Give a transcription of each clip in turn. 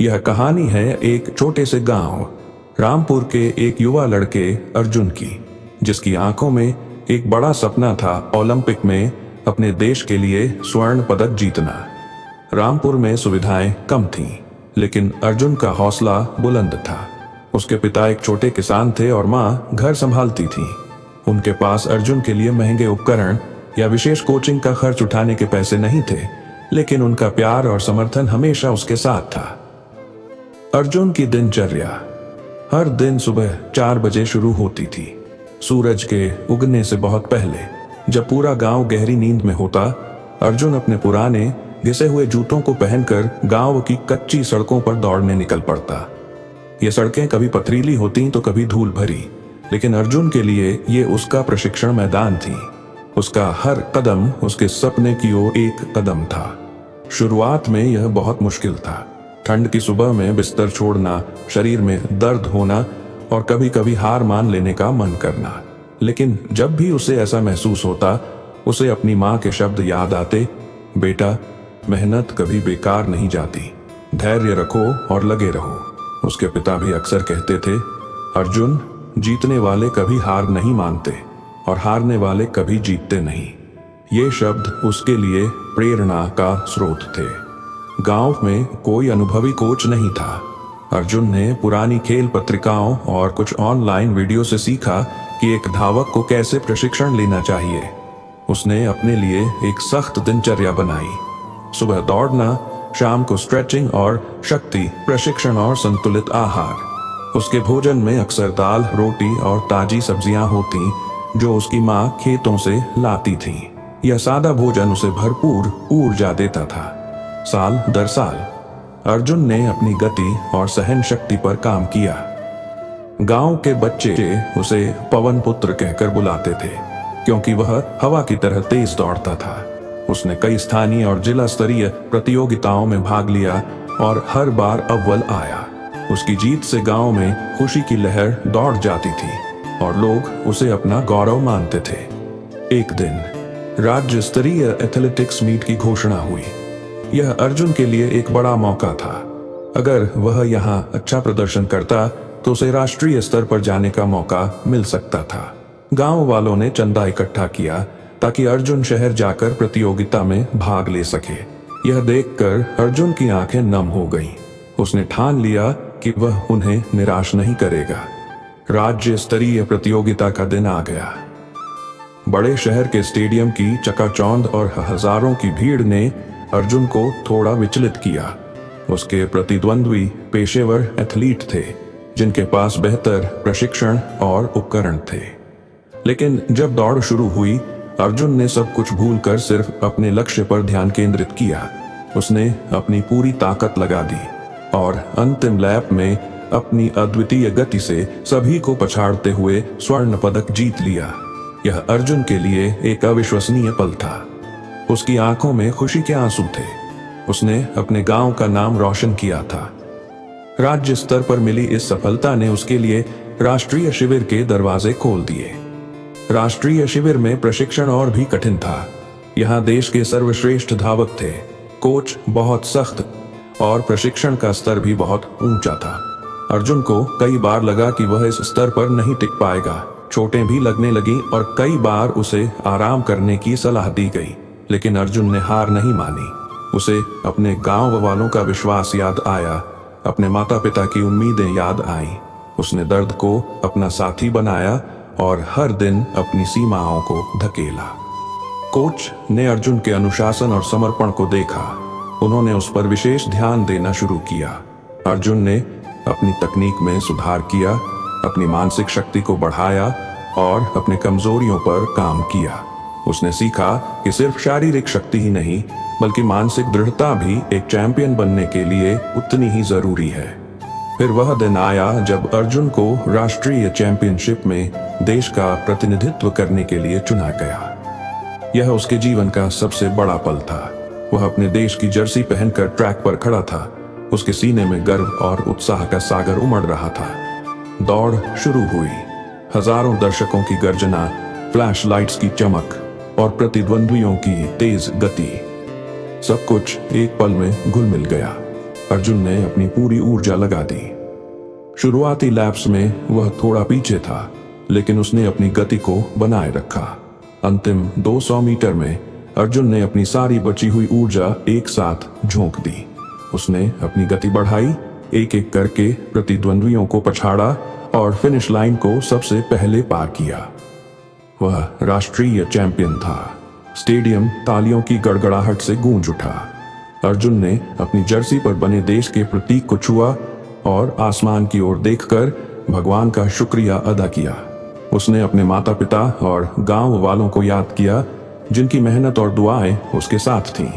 यह कहानी है एक छोटे से गांव रामपुर के एक युवा लड़के अर्जुन की, जिसकी आंखों में एक बड़ा सपना था ओलंपिक में अपने देश के लिए स्वर्ण पदक जीतना। रामपुर में सुविधाएं कम थीं, लेकिन अर्जुन का हौसला बुलंद था। उसके पिता एक छोटे किसान थे और माँ घर संभालती थी। उनके पास अर्जुन के लिए महंगे उपकरण या विशेष कोचिंग का खर्च उठाने के पैसे नहीं थे, लेकिन उनका प्यार और समर्थन हमेशा उसके साथ था। अर्जुन की दिनचर्या हर दिन सुबह 4 बजे शुरू होती थी। सूरज के उगने से बहुत पहले, जब पूरा गांव गहरी नींद में होता, अर्जुन अपने पुराने घिसे हुए जूतों को पहनकर गांव की कच्ची सड़कों पर दौड़ने निकल पड़ता। ये सड़कें कभी पथरीली होती तो कभी धूल भरी, लेकिन अर्जुन के लिए ये उसका प्रशिक्षण मैदान थी। उसका हर कदम उसके सपने की ओर एक कदम था। शुरुआत में यह बहुत मुश्किल था। ठंड की सुबह में बिस्तर छोड़ना, शरीर में दर्द होना और कभी कभी हार मान लेने का मन करना। लेकिन जब भी उसे ऐसा महसूस होता, उसे अपनी माँ के शब्द याद आते, बेटा, मेहनत कभी बेकार नहीं जाती, धैर्य रखो और लगे रहो। उसके पिता भी अक्सर कहते थे, अर्जुन, जीतने वाले कभी हार नहीं मानते और हारने वाले कभी जीतते नहीं। ये शब्द उसके लिए प्रेरणा का स्रोत थे। गांव में कोई अनुभवी कोच नहीं था। अर्जुन ने पुरानी खेल पत्रिकाओं और कुछ ऑनलाइन वीडियो से सीखा कि एक धावक को कैसे प्रशिक्षण लेना चाहिए। उसने अपने लिए एक सख्त दिनचर्या बनाई। सुबह दौड़ना, शाम को स्ट्रेचिंग और शक्ति प्रशिक्षण और संतुलित आहार। उसके भोजन में अक्सर दाल, रोटी और ताजी सब्जियां होती, जो उसकी माँ खेतों से लाती थी। यह सादा भोजन उसे भरपूर ऊर्जा देता था। साल दर साल अर्जुन ने अपनी गति और सहन शक्ति पर काम किया। गांव के बच्चे उसे पवन पुत्र कहकर बुलाते थे, क्योंकि वह हवा की तरह तेज दौड़ता था। उसने कई स्थानीय और जिला स्तरीय प्रतियोगिताओं में भाग लिया और हर बार अव्वल आया। उसकी जीत से गांव में खुशी की लहर दौड़ जाती थी और लोग उसे अपना गौरव मानते थे। एक दिन राज्य स्तरीय एथलेटिक्स मीट की घोषणा हुई। यह अर्जुन के लिए एक बड़ा मौका था। अगर वह यहाँ अच्छा प्रदर्शन करता तो उसे राष्ट्रीय स्तर पर जाने का मौका मिल सकता था। गांव वालों ने चंदा इकट्ठा किया ताकि अर्जुन शहर जाकर प्रतियोगिता में भाग ले सके। यह देखकर अर्जुन की आंखें नम हो गईं। उसने ठान लिया कि वह उन्हें निराश नहीं करेगा। राज्य स्तरीय प्रतियोगिता का दिन आ गया। बड़े शहर के स्टेडियम की चकाचौंध और हजारों की भीड़ ने अर्जुन को थोड़ा विचलित किया। उसके प्रतिद्वंद्वी पेशेवर एथलीट थे, जिनके पास बेहतर प्रशिक्षण और उपकरण थे। लेकिन जब दौड़ शुरू हुई, अर्जुन ने सब कुछ भूलकर सिर्फ अपने लक्ष्य पर ध्यान केंद्रित किया। उसने अपनी पूरी ताकत लगा दी और अंतिम लैप में अपनी अद्वितीय गति से सभी को पछाड़ते हुए स्वर्ण पदक जीत लिया। यह अर्जुन के लिए एक अविश्वसनीय पल था। उसकी आंखों में खुशी के आंसू थे। उसने अपने गांव का नाम रोशन किया था। राज्य स्तर पर मिली इस सफलता ने उसके लिए राष्ट्रीय शिविर के दरवाजे खोल दिए। राष्ट्रीय शिविर में प्रशिक्षण और भी कठिन था। यहाँ देश के सर्वश्रेष्ठ धावक थे, कोच बहुत सख्त और प्रशिक्षण का स्तर भी बहुत ऊंचा था। अर्जुन को कई बार लगा कि वह इस स्तर पर नहीं टिक पाएगा। चोटें भी लगने लगी और कई बार उसे आराम करने की सलाह दी गई, लेकिन अर्जुन ने हार नहीं मानी। उसे अपने गांव वालों का विश्वास याद आया, अपने माता पिता की उम्मीदें याद आईं। उसने दर्द को अपना साथी बनाया और हर दिन अपनी सीमाओं को धकेला। कोच ने अर्जुन के अनुशासन और समर्पण को देखा। उन्होंने उस पर विशेष ध्यान देना शुरू किया। अर्जुन ने अपनी तकनीक में सुधार किया, अपनी मानसिक शक्ति को बढ़ाया और अपने कमजोरियों पर काम किया। उसने सीखा कि सिर्फ शारीरिक शक्ति ही नहीं, बल्कि मानसिक दृढ़ता भी एक चैंपियन बनने के लिए उतनी ही जरूरी है। फिर वह दिन आया जब अर्जुन को राष्ट्रीय चैंपियनशिप में देश का प्रतिनिधित्व करने के लिए चुना गया। यह उसके जीवन का सबसे बड़ा पल था। वह अपने देश की जर्सी पहनकर ट्रैक पर खड़ा था। उसके सीने में गर्व और उत्साह का सागर उमड़ रहा था। दौड़ शुरू हुई। हजारों दर्शकों की गर्जना, फ्लैश लाइट्स की चमक और प्रतिद्वंद्वियों की तेज गति, सब कुछ एक पल में घुल मिल गया। अर्जुन ने अपनी पूरी ऊर्जा लगा दी। शुरुआती लैप्स में वह थोड़ा पीछे था, लेकिन उसने अपनी गति को बनाए रखा। अंतिम 200 मीटर में अर्जुन ने अपनी सारी बची हुई ऊर्जा एक साथ झोंक दी। उसने अपनी गति बढ़ाई, एक एक करके प्रतिद्वंद्वियों को पछाड़ा और फिनिश लाइन को सबसे पहले पार किया। वह राष्ट्रीय चैंपियन था। स्टेडियम तालियों की गड़गड़ाहट से गूंज उठा। अर्जुन ने अपनी जर्सी पर बने देश के प्रतीक को छुआ और आसमान की ओर देखकर भगवान का शुक्रिया अदा किया। उसने अपने माता पिता और गांव वालों को याद किया, जिनकी मेहनत और दुआएं उसके साथ थीं।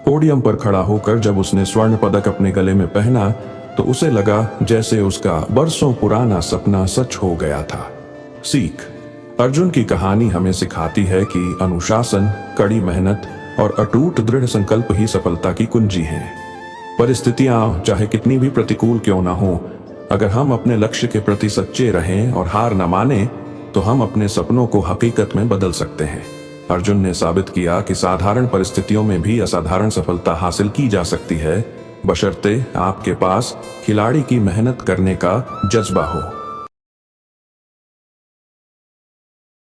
पोडियम पर खड़ा होकर जब उसने स्वर्ण पदक अपने गले में पहना तो उसे लगा जैसे उसका बरसों पुराना सपना सच हो गया था। सीख: अर्जुन की कहानी हमें सिखाती है कि अनुशासन, कड़ी मेहनत और अटूट दृढ़ संकल्प ही सफलता की कुंजी हैं। परिस्थितियां चाहे कितनी भी प्रतिकूल क्यों ना हो, अगर हम अपने लक्ष्य के प्रति सच्चे रहें और हार न माने तो हम अपने सपनों को हकीकत में बदल सकते हैं। अर्जुन ने साबित किया कि साधारण परिस्थितियों में भी असाधारण सफलता हासिल की जा सकती है, बशर्ते आपके पास खिलाड़ी की मेहनत करने का जज्बा हो।